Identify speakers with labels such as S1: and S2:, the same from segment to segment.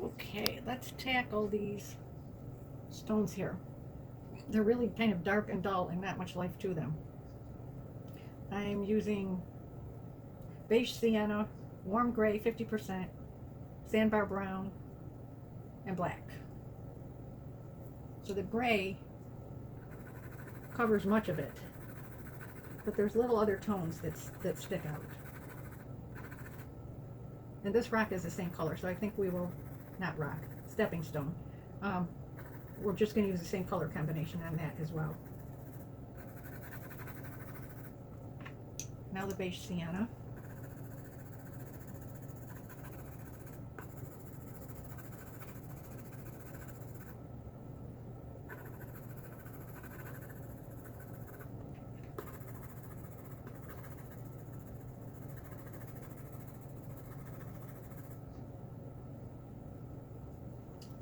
S1: Okay, let's tackle these stones here. They're really kind of dark and dull and not much life to them. I'm using beige sienna, warm gray 50%, sandbar brown, and black. So the gray covers much of it, but there's little other tones that stick out. And this rock is the same color, so I think we will, not rock, stepping stone. Um, we're just going to use the same color combination on that as well. Now the beige sienna.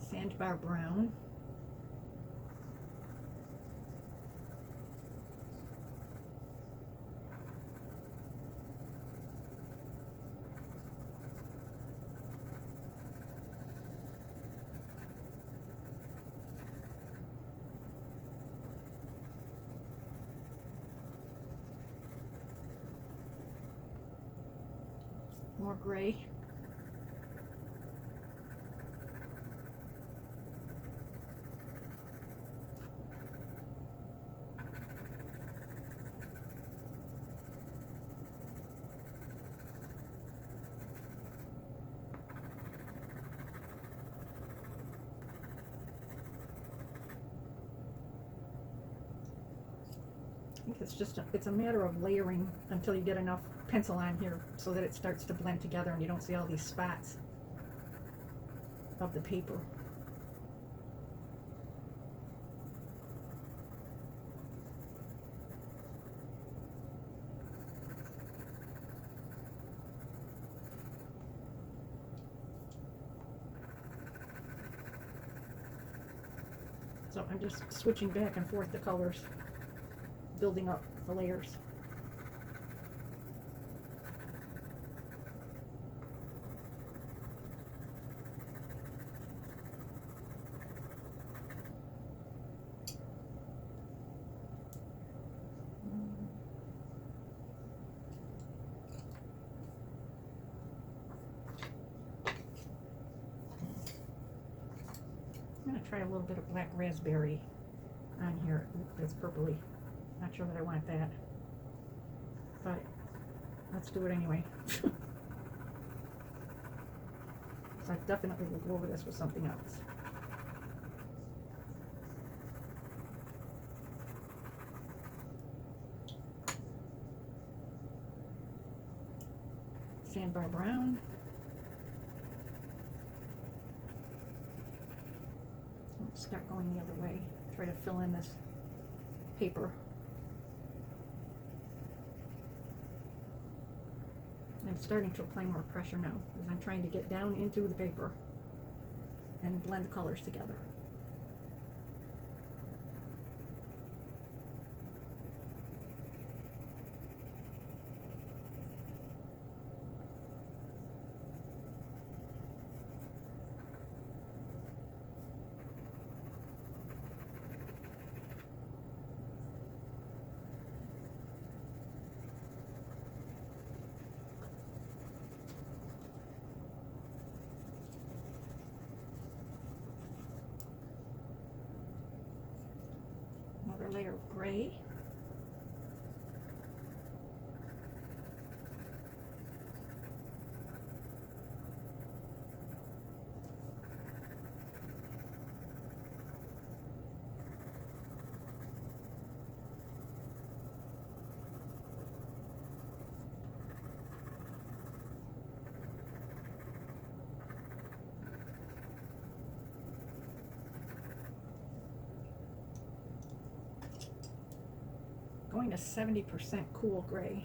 S1: Sandbar brown. More gray. I think it's a matter of layering until you get enough pencil on here so that it starts to blend together and you don't see all these spots of the paper. So I'm just switching back and forth the colors, building up the layers. I'm going to try a little bit of black raspberry on here. It's purpley. Not sure that I want that, but let's do it anyway. So I definitely will go over this with something else. Sandbar brown. Start going the other way. Try to fill in this paper. I'm starting to apply more pressure now because I'm trying to get down into the paper and blend the colors together. Another layer of gray. Going to 70% cool gray.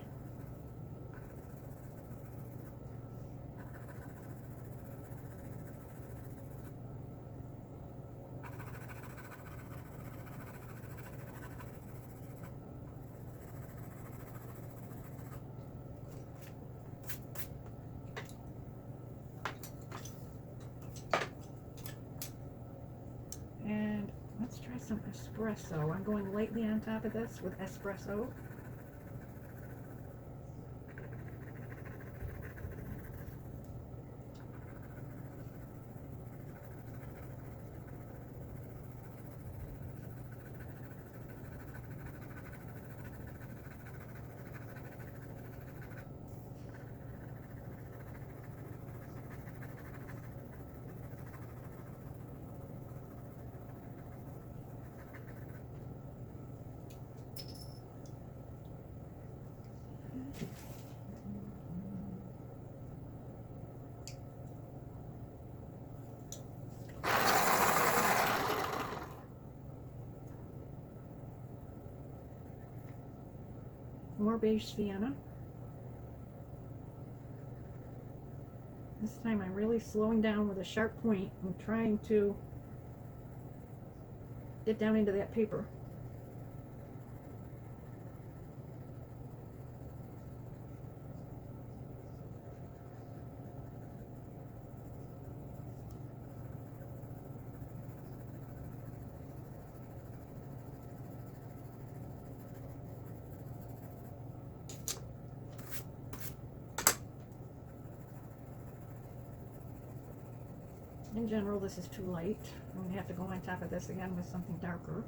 S1: try some espresso. I'm going lightly on top of this with espresso. More beige sienna. This time I'm really slowing down with a sharp point and trying to get down into that paper. In general, this is too light. I'm going to have to go on top of this again with something darker.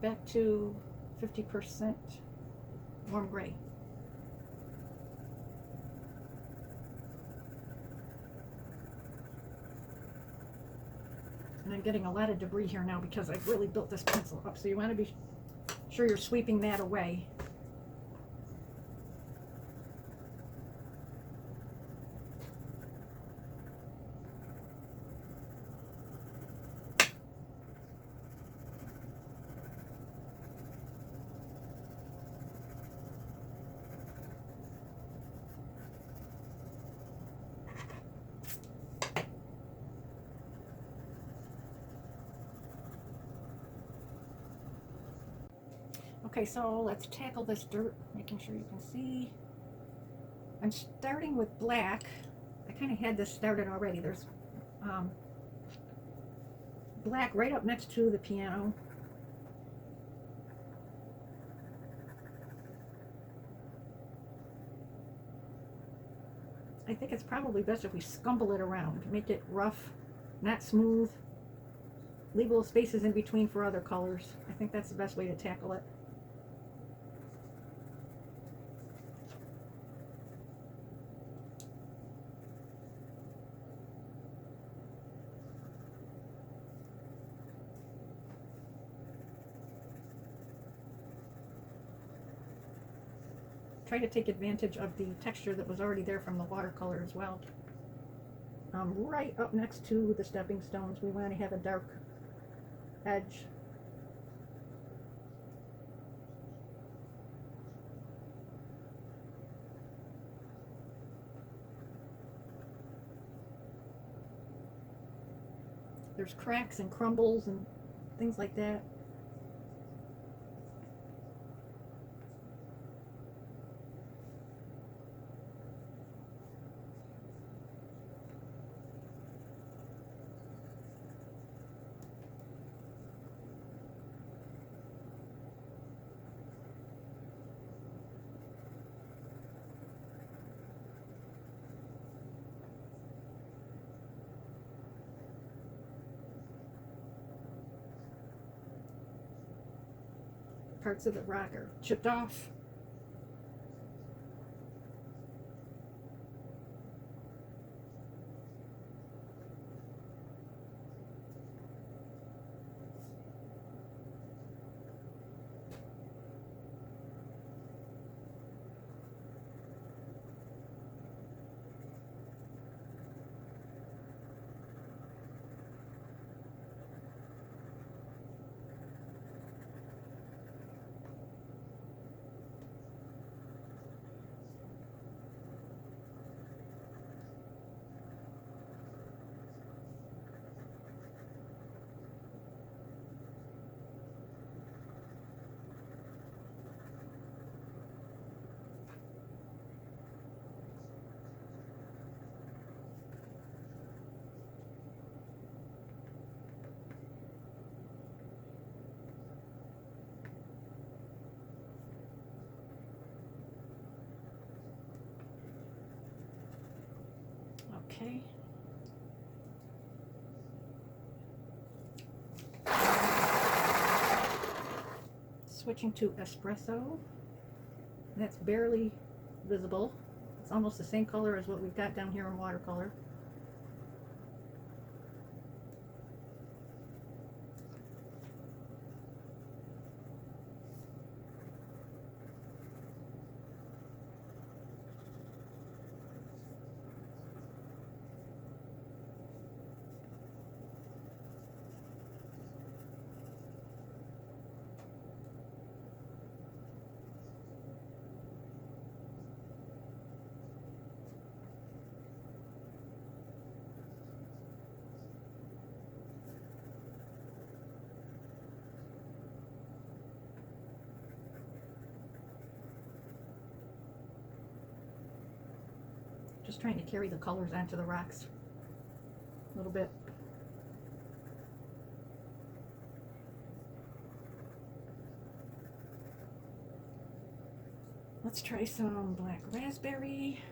S1: Back to 50% warm gray. And I'm getting a lot of debris here now because I've really built this pencil up. So you want to be sure you're sweeping that away. Okay, so let's tackle this dirt, making sure you can see. I'm starting with black. I kind of had this started already. There's black right up next to the piano. I think it's probably best if we scumble it around, make it rough, not smooth. Leave little spaces in between for other colors. I think that's the best way to tackle it. Try to take advantage of the texture that was already there from the watercolor as well. Right up next to the stepping stones, we want to have a dark edge. There's cracks and crumbles and things like that. parts of the rock are chipped off. Okay. Switching to espresso. That's barely visible. It's almost the same color as what we've got down here in watercolor. Just trying to carry the colors onto the rocks a little bit. Let's try some black raspberry.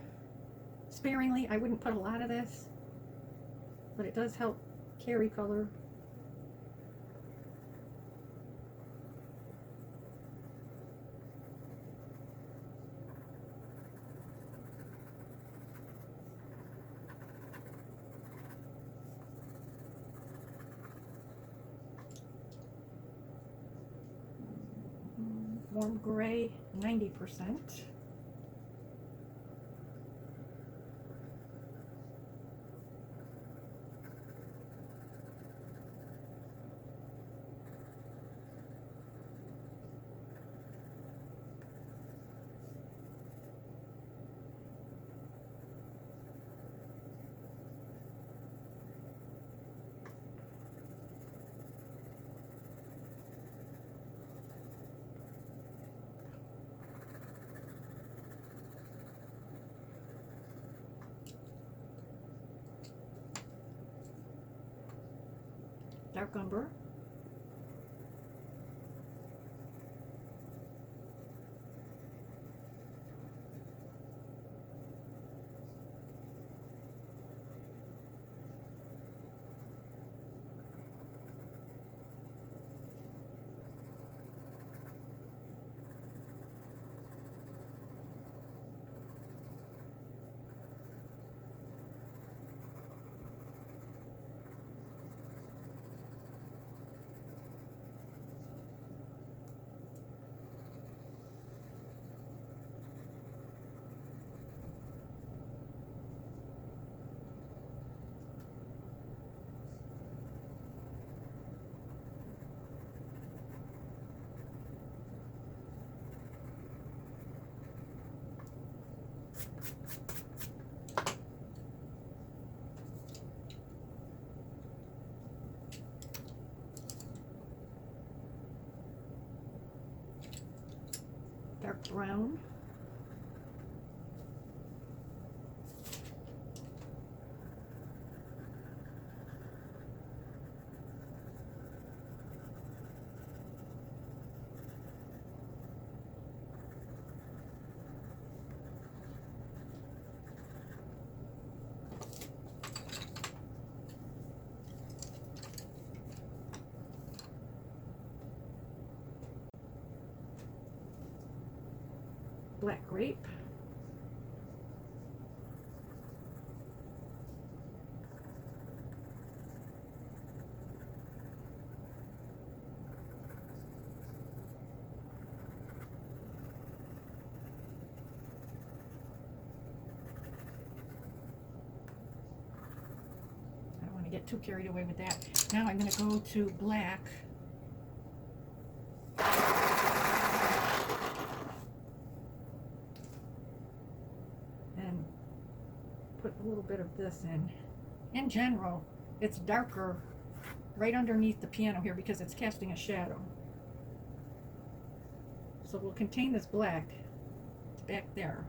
S1: Sparingly, I wouldn't put a lot of this, but it does help carry color. Warm gray, 90%. Dark umber. Dark brown. black grape. I don't want to get too carried away with that. Now I'm going to go to black. And put a little bit of this in. In general, it's darker right underneath the piano here because it's casting a shadow. So we'll contain this black. It's back there.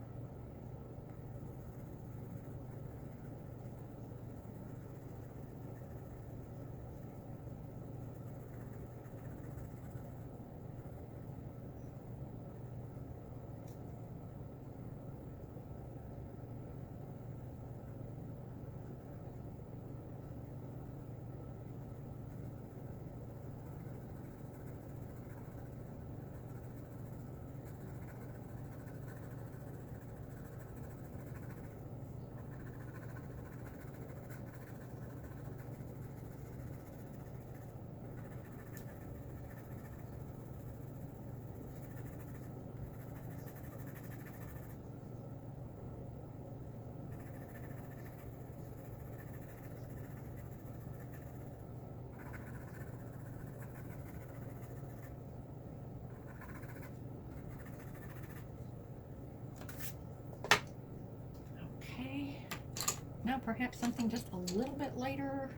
S1: Now perhaps something just a little bit lighter.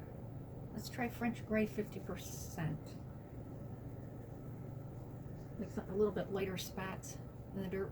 S1: Let's try French gray 50%. Like a little bit lighter spots in the dirt.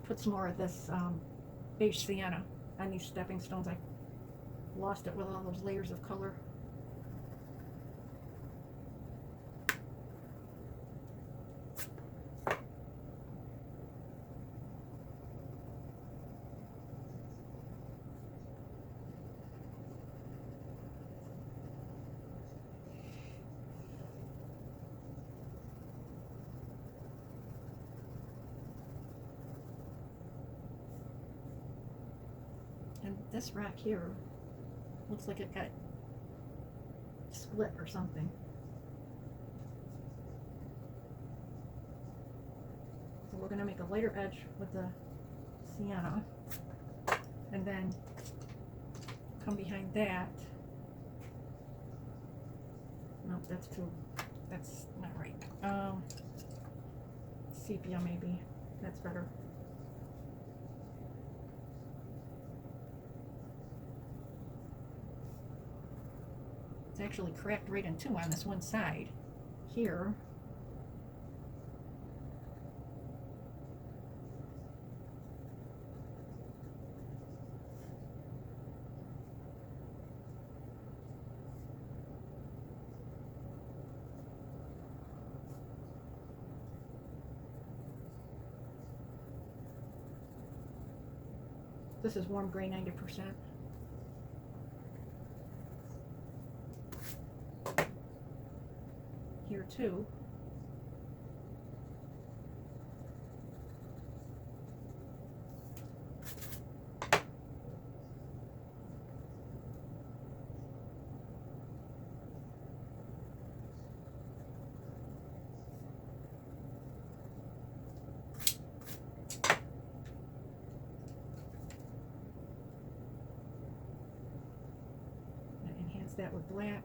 S1: Put some more of this beige sienna on these stepping stones. I lost it with all those layers of color. And this rock here looks like it got split or something. So we're going to make a lighter edge with the sienna and then come behind that. No, that's not right. Sepia maybe, that's better. It's actually cracked right in two on this one side here. This is warm gray 90%. Here too. that with black.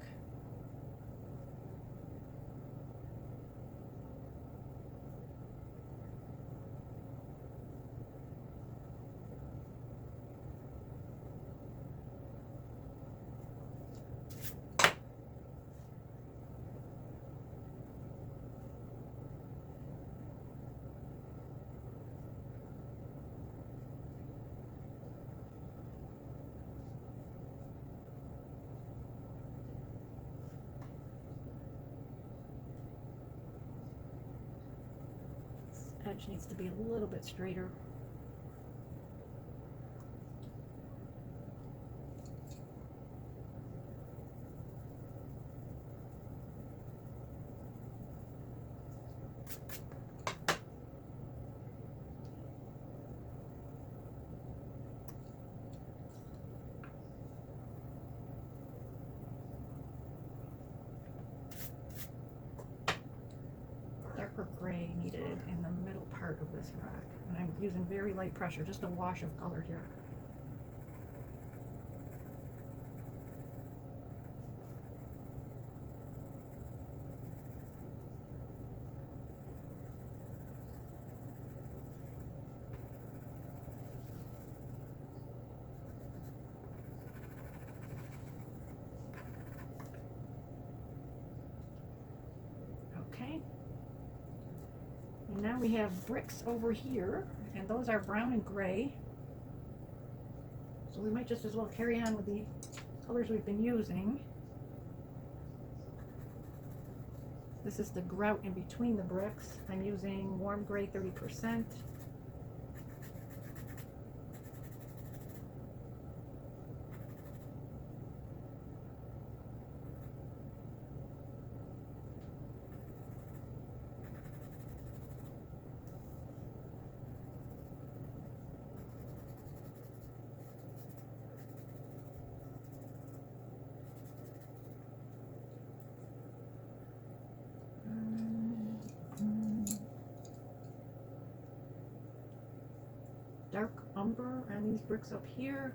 S1: Edge needs to be a little bit straighter. Darker gray needed in the middle part of this rock. And I'm using very light pressure, just a wash of color here. Okay. And now we have bricks over here, and those are brown and gray. So we might just as well carry on with the colors we've been using. This is the grout in between the bricks. I'm using warm gray 30%. Dark umber on these bricks up here.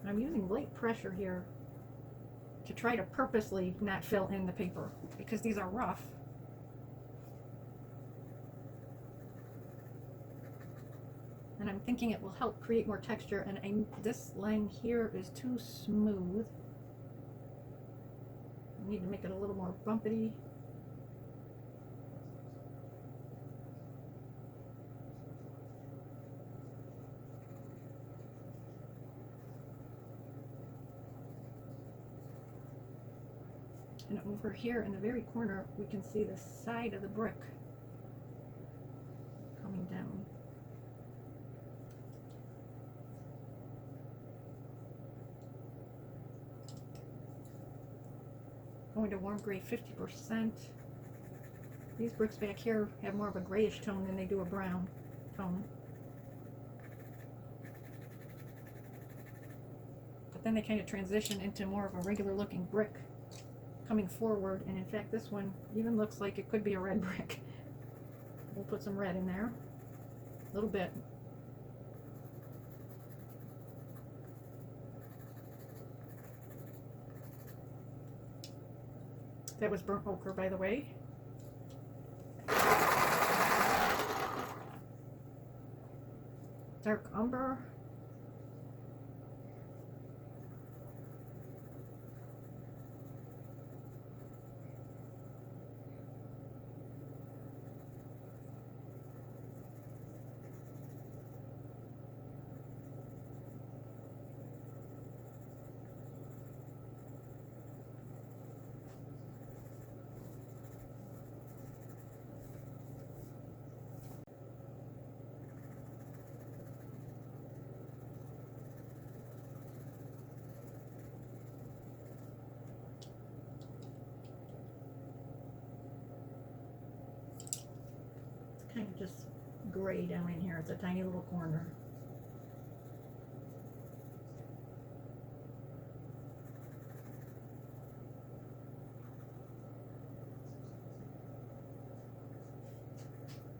S1: I'm using light pressure here to try to purposely not fill in the paper because these are rough. And I'm thinking it will help create more texture, and this line here is too smooth. I need to make it a little more bumpy. And over here in the very corner, we can see the side of the brick coming down. Going to warm gray 50%. These bricks back here have more of a grayish tone than they do a brown tone. But then they kind of transition into more of a regular looking brick coming forward, and in fact this one even looks like it could be a red brick. We'll put some red in there, a little bit. That was burnt ochre, by the way. Dark umber. Kind of just gray down in here. It's a tiny little corner.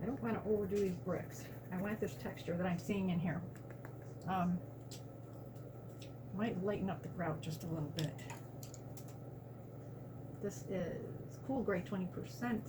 S1: I don't want to overdo these bricks. I want this texture that I'm seeing in here. Might lighten up the grout just a little bit. This is Cool Gray 20%.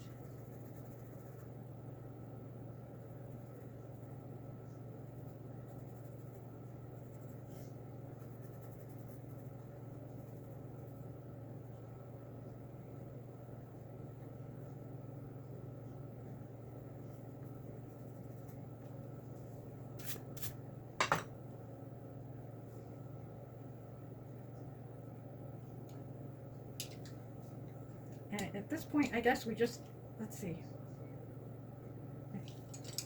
S1: And at this point, I guess we just, let's see.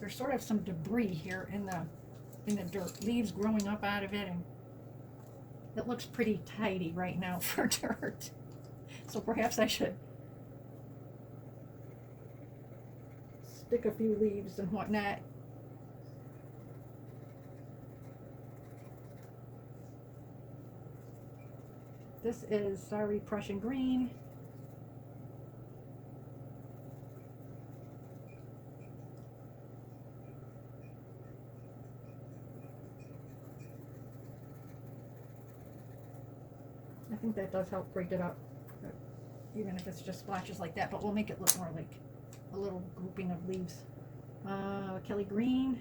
S1: There's sort of some debris here in the dirt, leaves growing up out of it, and it looks pretty tidy right now for dirt. So perhaps I should stick a few leaves and whatnot. This is Sorry Prussian Green. I think that does help break it up, even if it's just splotches like that, but we'll make it look more like a little grouping of leaves. Kelly Green.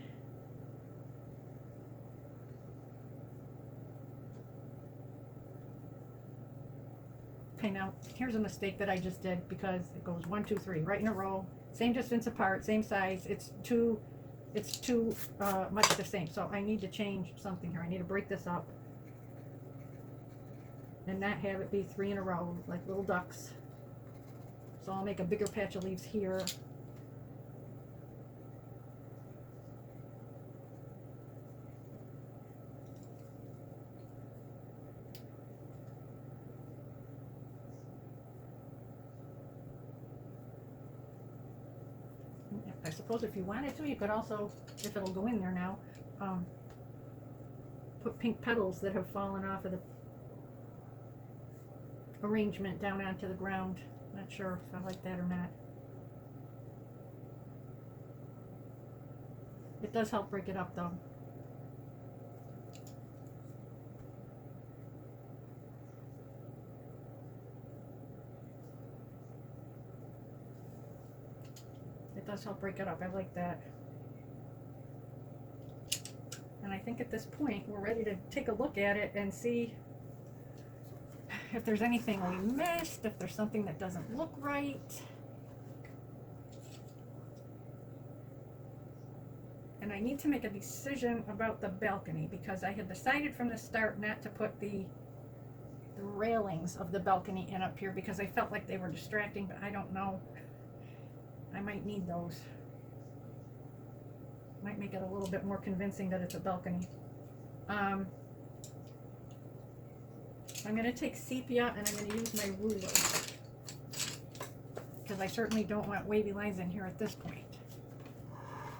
S1: Okay, now here's a mistake that I just did, because it goes 1, 2, 3 right in a row, same distance apart, same size. It's too much the same. So I need to change something here. I need to break this up and not have it be 3 in a row like little ducks. So I'll make a bigger patch of leaves here. I suppose if you wanted to, you could also, if it'll go in there now, put pink petals that have fallen off of the arrangement down onto the ground. Not sure if I like that or not. It does help break it up though. It does help break it up. I like that. And I think at this point we're ready to take a look at it and see if there's anything we missed, if there's something that doesn't look right. And I need to make a decision about the balcony, because I had decided from the start not to put the railings of the balcony in up here because I felt like they were distracting, but I don't know. I might need those. Might make it a little bit more convincing that it's a balcony. I'm going to take sepia and I'm going to use my ruler, because I certainly don't want wavy lines in here at this point,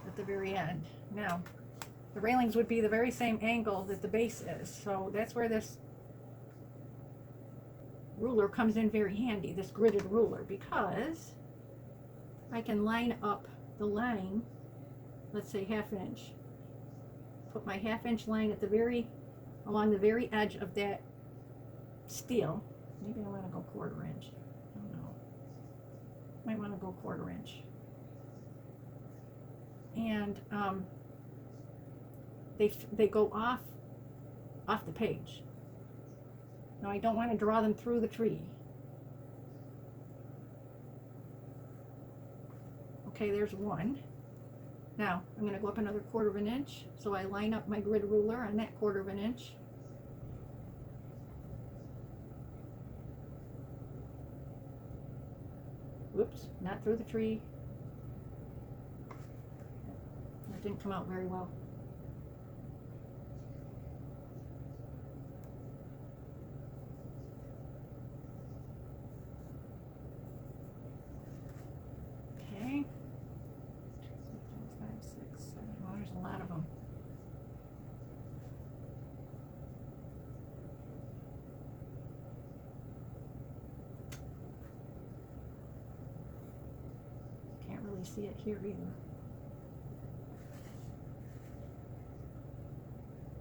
S1: at the very end. Now, the railings would be the very same angle that the base is, so that's where this ruler comes in very handy, this gridded ruler, because I can line up the line, let's say 1/2 inch, put my 1/2 inch line at the along the very edge of that steel. Maybe I want to go 1/4 inch. I don't know. Might want to go 1/4 inch. And they go off the page. Now I don't want to draw them through the tree. Okay, there's one. Now I'm going to go up another 1/4 inch. So I line up my grid ruler on that 1/4 inch. Whoops, not through the tree. That didn't come out very well. Okay. 5, 6, 7. Oh, there's a lot of them. Can't really see it here either.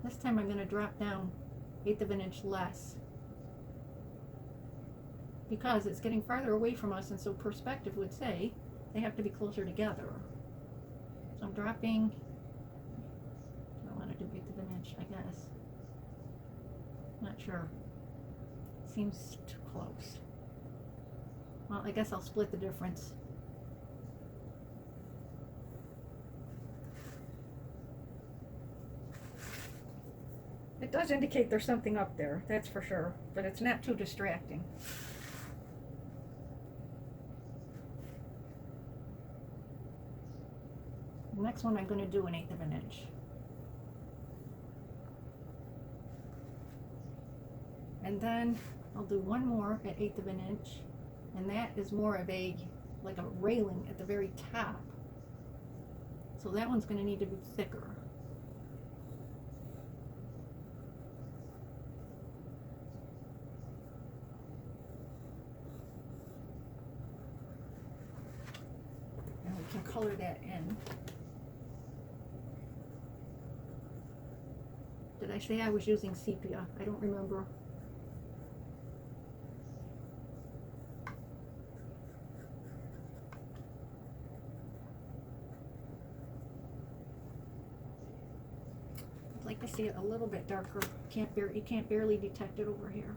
S1: This time I'm going to drop down eighth of an inch less, because it's getting farther away from us, and so perspective would say they have to be closer together. So I'm dropping, I want to do eighth of an inch, I guess. Not sure. Seems too close. Well, I guess I'll split the difference. It does indicate there's something up there, that's for sure, but it's not too distracting. The next one I'm going to do an eighth of an inch. And then I'll do one more at eighth of an inch, and that is more of a, like a railing at the very top. So that one's going to need to be thicker. And we can color that in. Did I say I was using sepia? I don't remember. I'd like to see it a little bit darker. You can't barely detect it over here.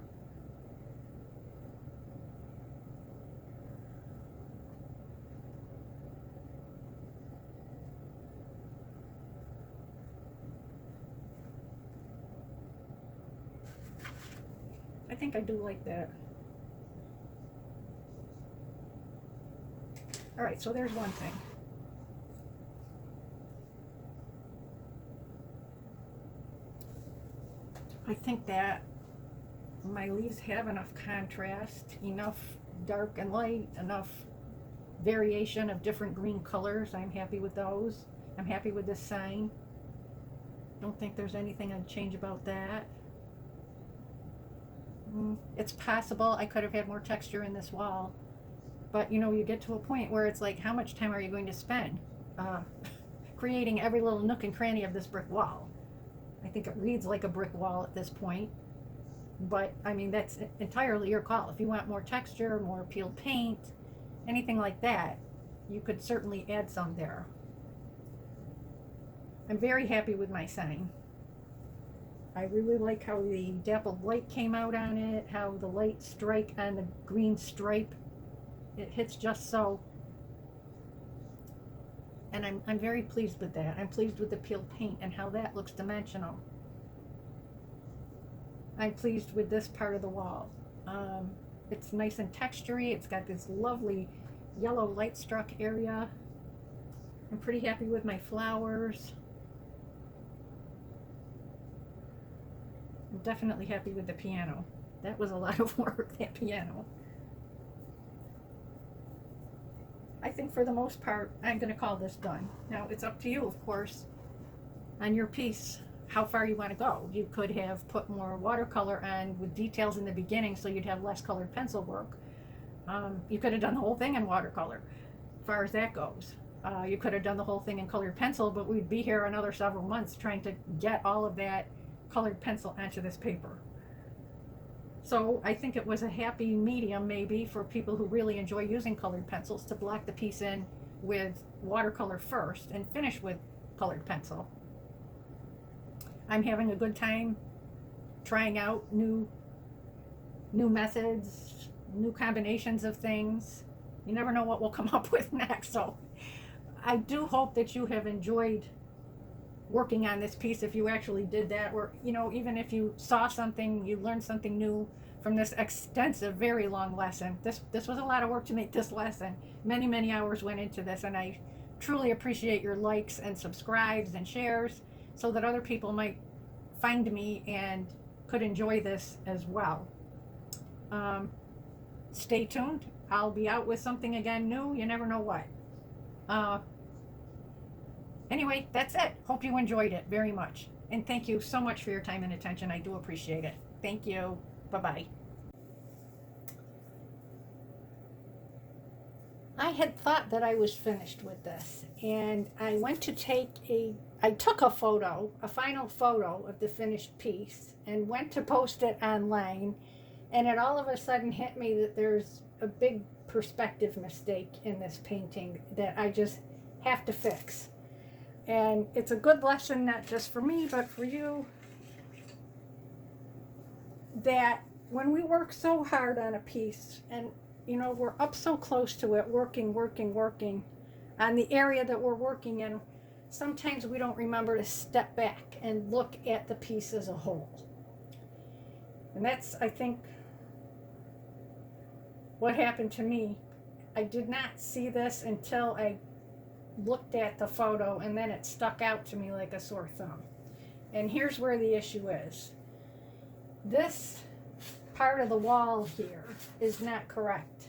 S1: I think I do like that. All right, so there's one thing. I think that my leaves have enough contrast, enough dark and light, enough variation of different green colors. I'm happy with those. I'm happy with this sign. Don't think there's anything I'd change about that. It's possible I could have had more texture in this wall, but you know, you get to a point where it's like, how much time are you going to spend creating every little nook and cranny of this brick wall? I think it reads like a brick wall at this point, but I mean, that's entirely your call. If you want more texture, more peeled paint, anything like that, you could certainly add some there. I'm very happy with my sign. I really like how the dappled light came out on it, how the light strike on the green stripe, it hits just so. And I'm very pleased with that. I'm pleased with the peeled paint and how that looks dimensional. I'm pleased with this part of the wall. It's nice and textury. It's got this lovely yellow light struck area. I'm pretty happy with my flowers. I'm definitely happy with the piano. That was a lot of work, that piano. I think for the most part, I'm going to call this done. Now, it's up to you, of course, on your piece, how far you want to go. You could have put more watercolor on with details in the beginning so you'd have less colored pencil work. You could have done the whole thing in watercolor, as far as that goes. You could have done the whole thing in colored pencil, but we'd be here another several months trying to get all of that colored pencil onto this paper. So I think it was a happy medium, maybe, for people who really enjoy using colored pencils, to block the piece in with watercolor first and finish with colored pencil. I'm having a good time trying out new methods, new combinations of things. You never know what we'll come up with next. So I do hope that you have enjoyed working on this piece, if you actually did that, or you know, even if you saw something, you learned something new from this extensive, very long lesson. This was a lot of work to make this lesson. Many hours went into this, and I truly appreciate your likes and subscribes and shares so that other people might find me and could enjoy this as well. Stay tuned. I'll be out with something again new. You never know what. Anyway, that's it. Hope you enjoyed it very much. And thank you so much for your time and attention. I do appreciate it. Thank you. Bye-bye. I had thought that I was finished with this, and I went to take a I took a photo, a final photo of the finished piece, and went to post it online, and it all of a sudden hit me that there's a big perspective mistake in this painting that I just have to fix. And it's a good lesson, not just for me, but for you, that when we work so hard on a piece and, you know, we're up so close to it, working on the area that we're working in, sometimes we don't remember to step back and look at the piece as a whole. And that's, I think, what happened to me. I did not see this until I looked at the photo, and then it stuck out to me like a sore thumb. And here's where the issue is. This part of the wall here is not correct,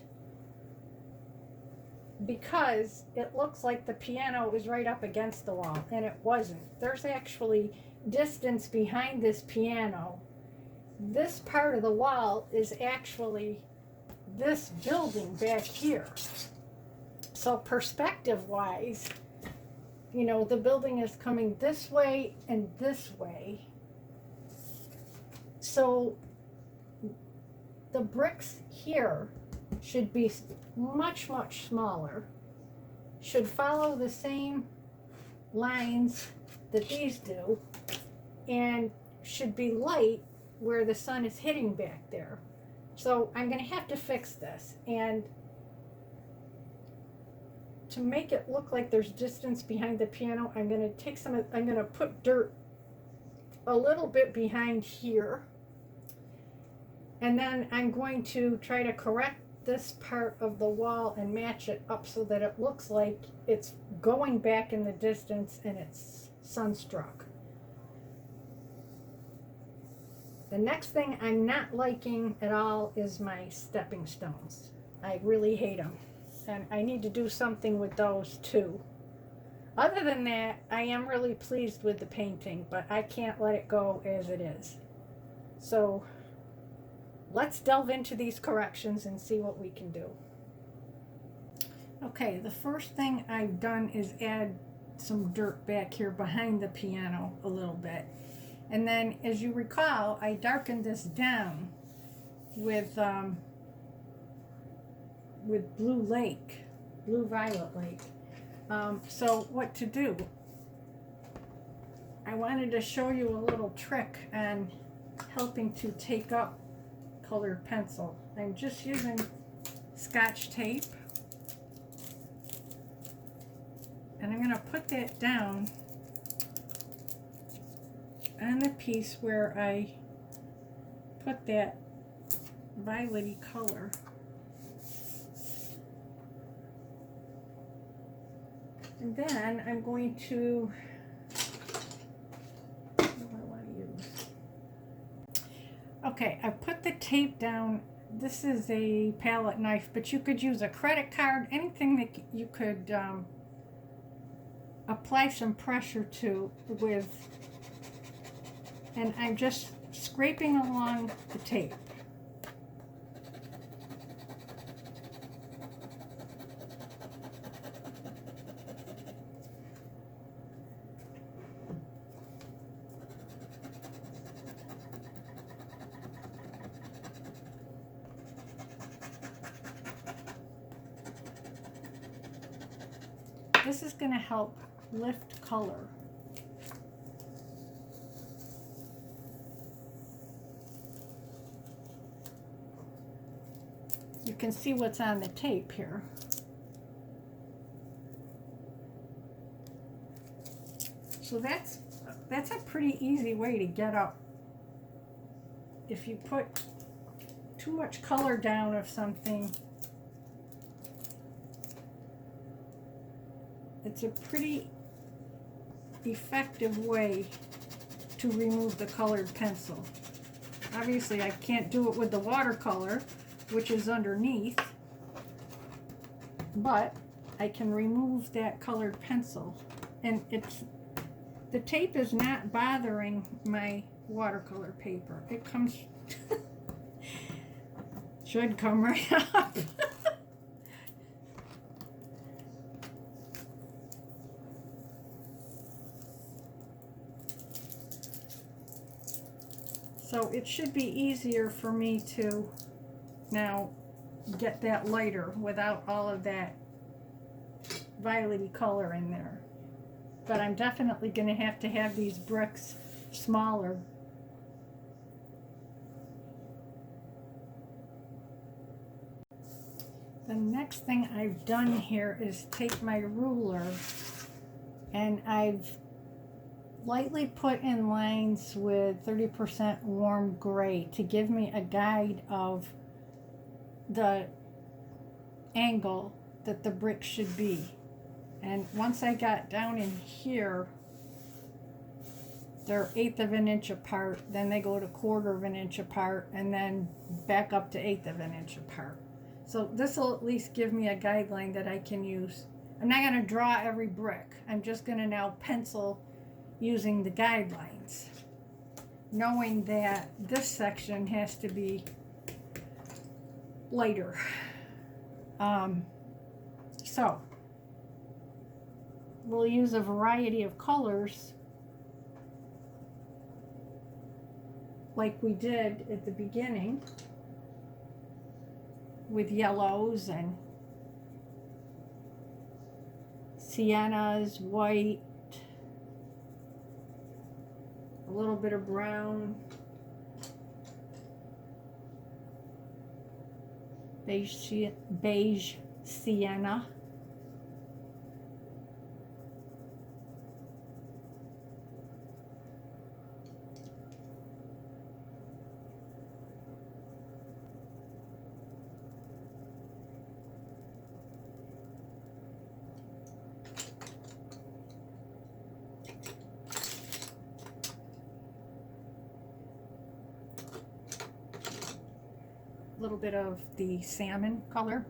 S1: because it looks like the piano is right up against the wall, and it wasn't. There's actually distance behind this piano. This part of the wall is actually this building back here. So perspective wise, you know, the building is coming this way and this way. So the bricks here should be much smaller, should follow the same lines that these do, and should be light where the sun is hitting back there. So I'm going to have to fix this, and to make it look like there's distance behind the piano, I'm going to put dirt a little bit behind here, and then I'm going to try to correct this part of the wall and match it up so that it looks like it's going back in the distance and it's sunstruck. The next thing I'm not liking at all is my stepping stones. I really hate them, and I need to do something with those too. Other than that, I am really pleased with the painting, but I can't let it go as it is. So let's delve into these corrections and see what we can do. Okay, the first thing I've done is add some dirt back here behind the piano a little bit. And then, as you recall, I darkened this down with Blue Violet Lake. So what to do? I wanted to show you a little trick on helping to take up colored pencil. I'm just using Scotch tape, and I'm going to put that down on the piece where I put that violety color. And then I'm going to, what do I want to use? Okay, I put the tape down. This is a palette knife, but you could use a credit card, anything that you could apply some pressure to with. And I'm just scraping along the tape. This is going to help lift color. You can see what's on the tape here. So that's a pretty easy way to get up. If you put too much color down of something, it's a pretty effective way to remove the colored pencil. Obviously, I can't do it with the watercolor, which is underneath, but I can remove that colored pencil, and the tape is not bothering my watercolor paper. It comes should come right up. So it should be easier for me to now get that lighter without all of that violety color in there. But I'm definitely going to have these bricks smaller. The next thing I've done here is take my ruler and I've lightly put in lines with 30% warm gray to give me a guide of the angle that the brick should be. And once I got down in here, they're 1/8 of an inch apart, then they go to 1/4 of an inch apart, and then back up to 1/8 of an inch apart. So this will at least give me a guideline that I can use. I'm not going to draw every brick. I'm just going to now pencil using the guidelines, knowing that this section has to be lighter. So we'll use a variety of colors like we did at the beginning with yellows and siennas, white, a little bit of brown, beige sienna. A little bit of the salmon color.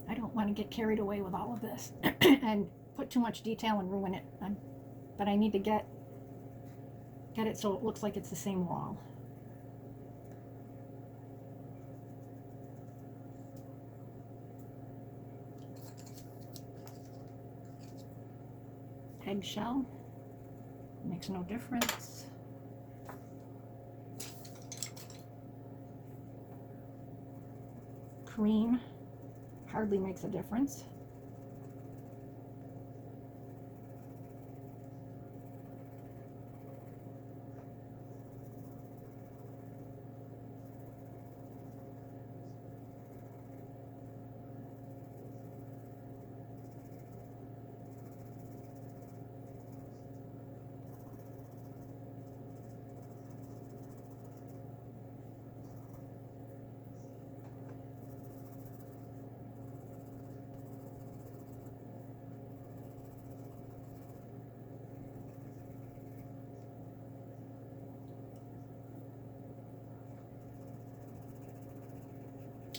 S1: I don't want to get carried away with all of this and put too much detail and ruin it. But I need to get it so it looks like it's the same wall. Eggshell makes no difference. Cream hardly makes a difference.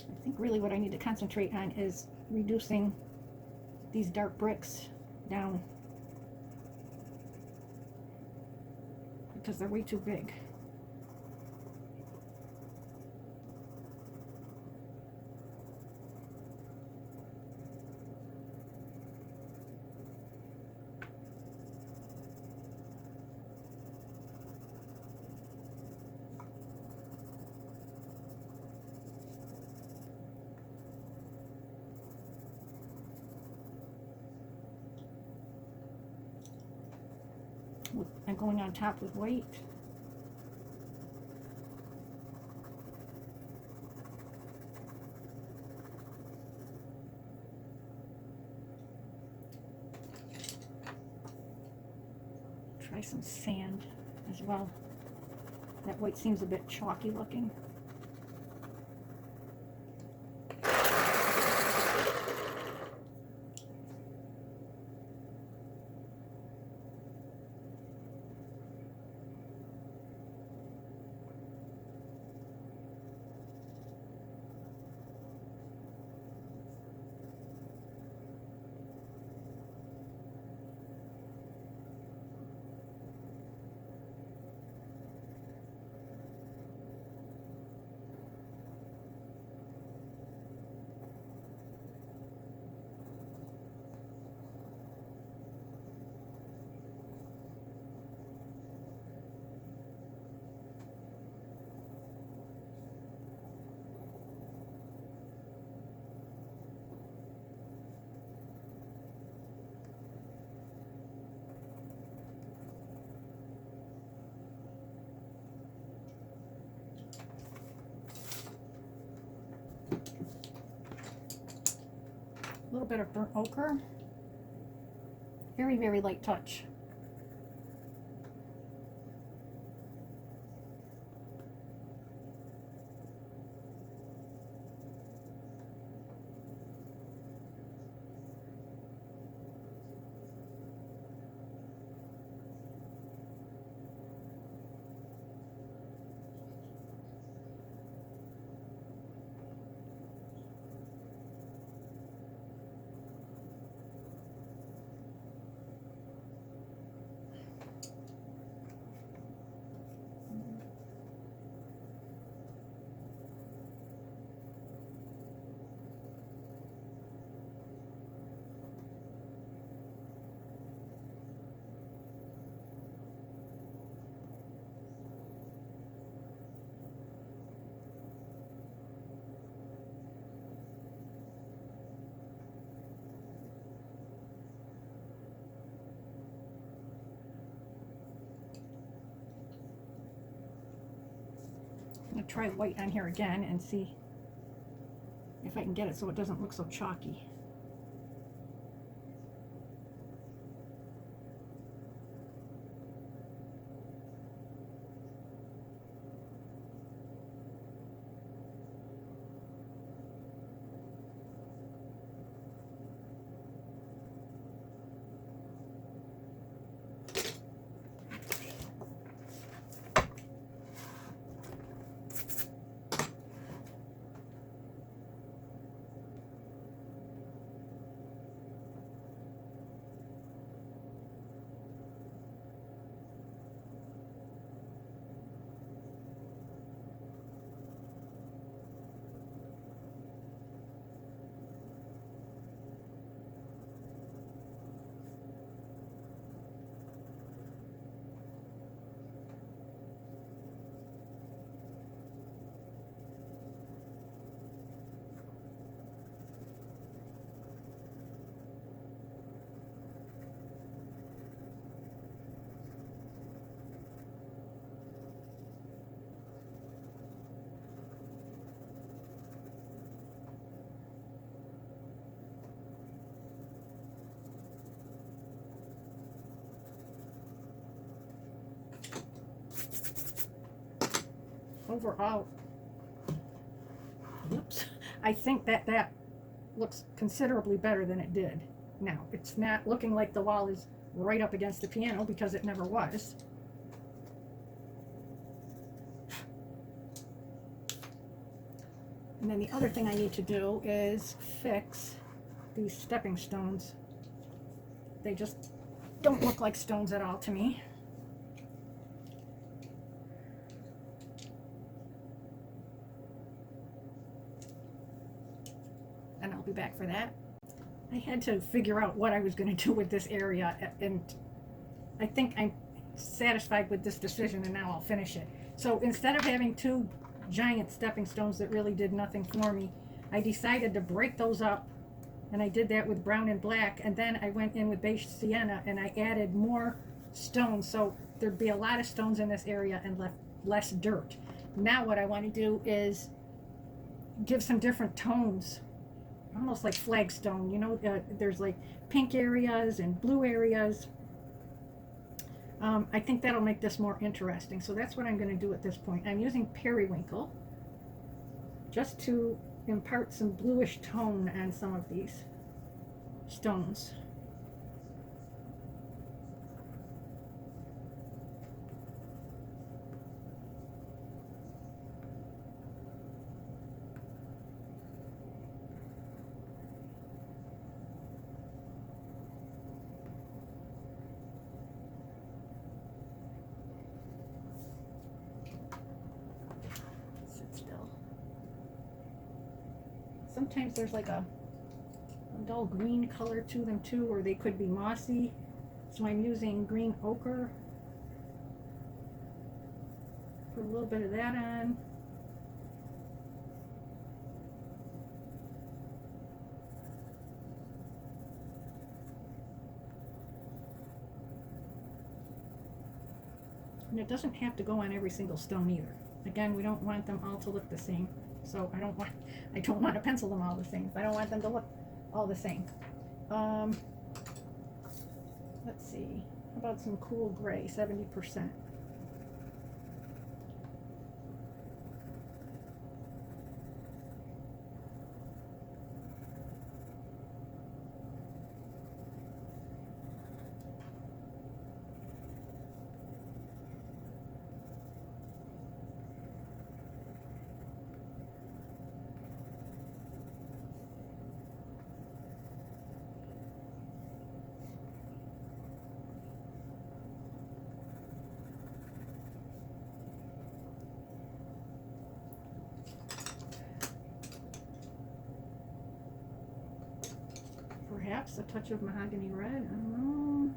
S1: I think really what I need to concentrate on is reducing these dark bricks down. because they're way too big. And going on top with white. Try some sand as well. That white seems a bit chalky looking. A little bit of burnt ochre. Very, very light touch. I'm going to try white on here again and see if I can get it so it doesn't look so chalky. Overall, oops, I think that looks considerably better than it did. Now, it's not looking like the wall is right up against the piano because it never was. And then the other thing I need to do is fix these stepping stones. They just don't look like stones at all to me. feedback for that. I had to figure out what I was going to do with this area, and I think I'm satisfied with this decision, and now I'll finish it. So instead of having two giant stepping stones that really did nothing for me, I decided to break those up, and I did that with brown and black, and then I went in with beige sienna and I added more stones, so there'd be a lot of stones in this area and less dirt. Now what I want to do is give some different tones, almost like flagstone, you know. There's like pink areas and blue areas. I think that'll make this more interesting, so that's what I'm going to do at this point. I'm using periwinkle just to impart some bluish tone on some of these stones. Sometimes there's like a dull green color to them too, or they could be mossy. So I'm using green ochre. Put a little bit of that on. And it doesn't have to go on every single stone either. Again, we don't want them all to look the same. So I don't want to pencil them all the same. I don't want them to look all the same. Let's see. How about some cool gray, 70%? Perhaps a touch of mahogany red. I don't know.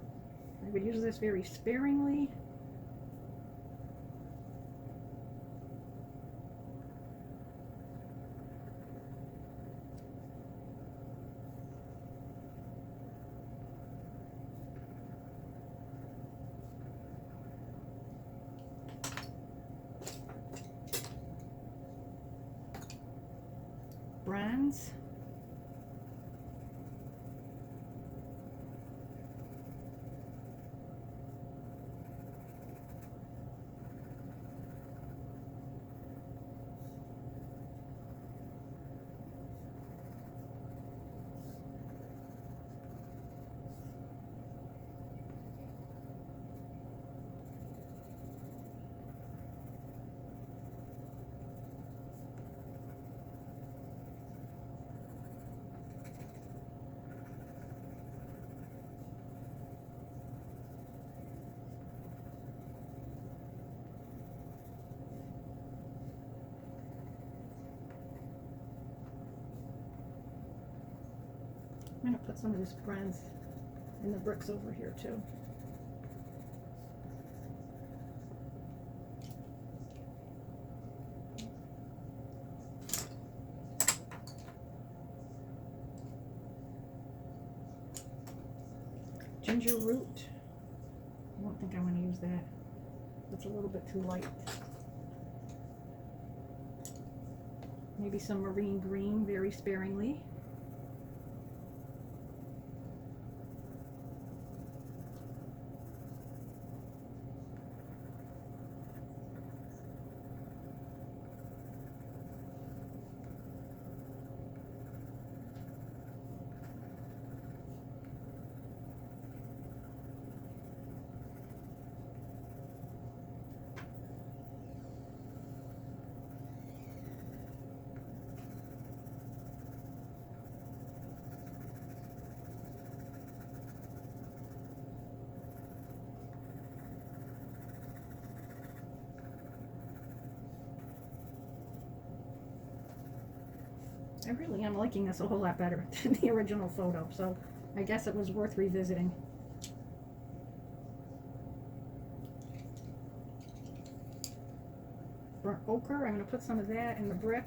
S1: I would use this very sparingly. Bronze. I'm going to put some of this bronze in the bricks over here too. Ginger root. I don't think I want to use that. It's a little bit too light. Maybe some marine green, very sparingly. I really am liking this a whole lot better than the original photo, so I guess it was worth revisiting. Burnt ochre, I'm going to put some of that in the brick.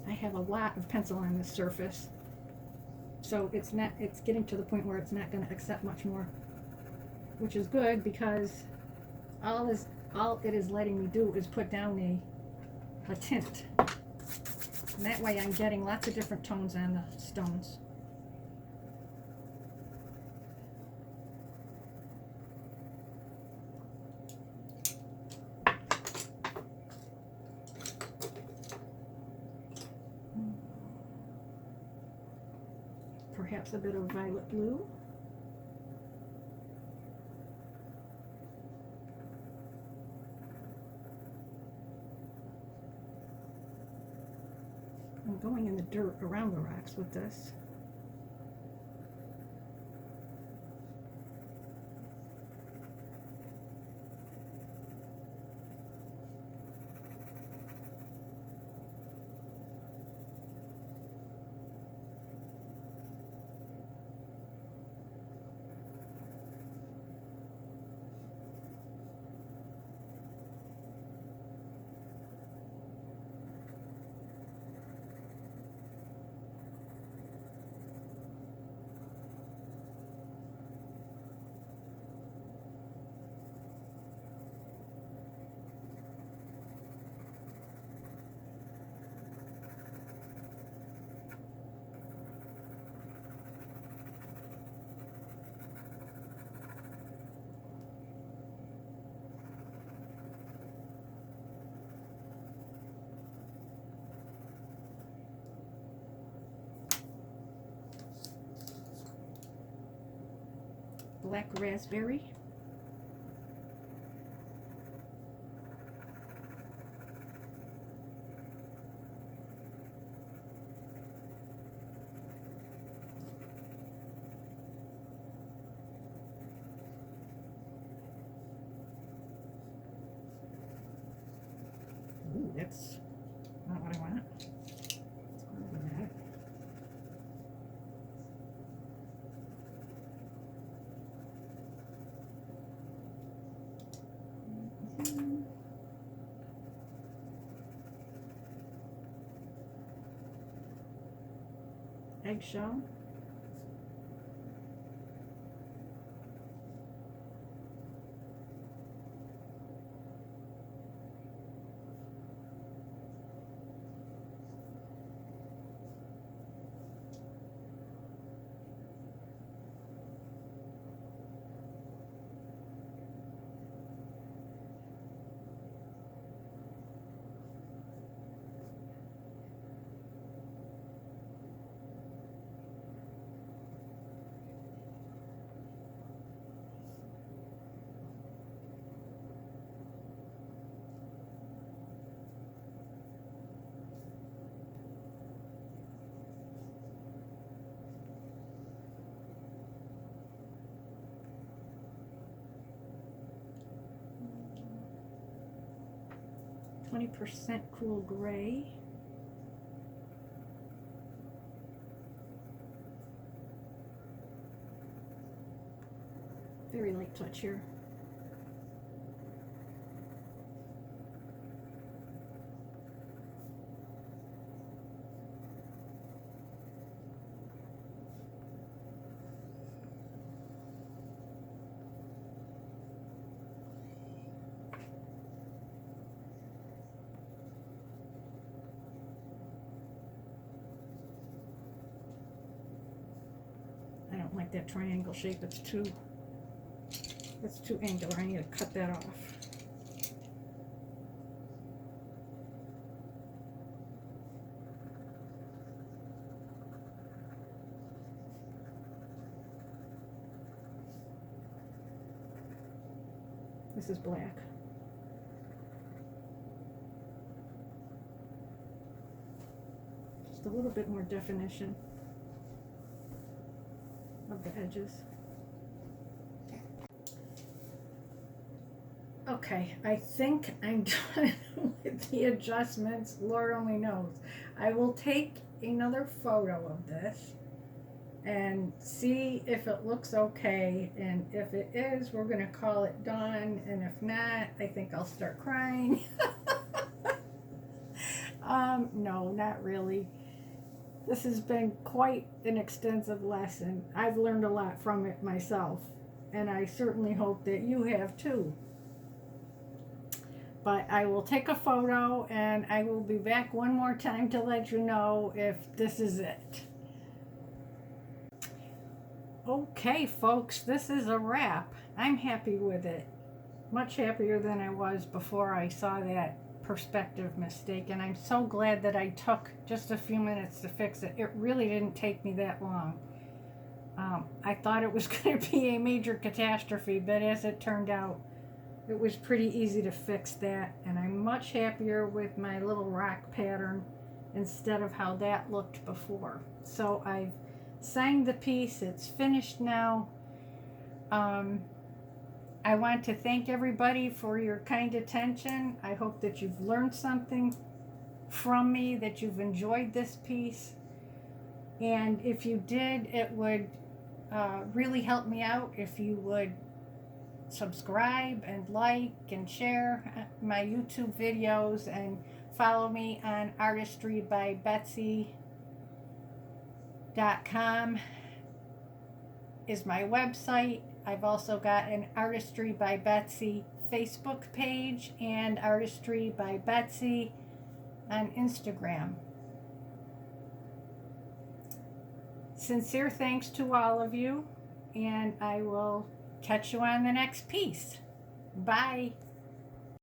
S1: I have a lot of pencil on this surface, so it's getting to the point where it's not going to accept much more, which is good because all it is letting me do is put down a tint, and that way I'm getting lots of different tones on the stones. Perhaps a bit of violet blue. I'm going in the dirt around the rocks with this. Black raspberry. Ooh, that's not what I want. Let's go over that. Eggshell. %, cool gray. Very light touch here. I don't like that triangle shape. It's too angular. I need to cut that off. This is black. Just a little bit more definition of the edges. Okay, I think I'm done with the adjustments. Lord only knows. I will take another photo of this and see if it looks okay, and if it is, we're gonna call it done, and if not, I think I'll start crying. No, not really. This has been quite an extensive lesson. I've learned a lot from it myself, and I certainly hope that you have too. But I will take a photo and I will be back one more time to let you know if this is it. Okay, folks, this is a wrap. I'm happy with it. Much happier than I was before I saw that perspective mistake, and I'm so glad that I took just a few minutes to fix it. It really didn't take me that long. I thought it was going to be a major catastrophe, but as it turned out, it was pretty easy to fix that, and I'm much happier with my little rock pattern instead of how that looked before. So I've signed the piece. It's finished now. I want to thank everybody for your kind attention. I hope that you've learned something from me, that you've enjoyed this piece. And if you did, it would really help me out if you would subscribe and like and share my YouTube videos, and follow me on artistrybyBetsy.com is my website. I've also got an Artistry by Betsy Facebook page and Artistry by Betsy on Instagram. Sincere thanks to all of you, and I will catch you on the next piece. Bye.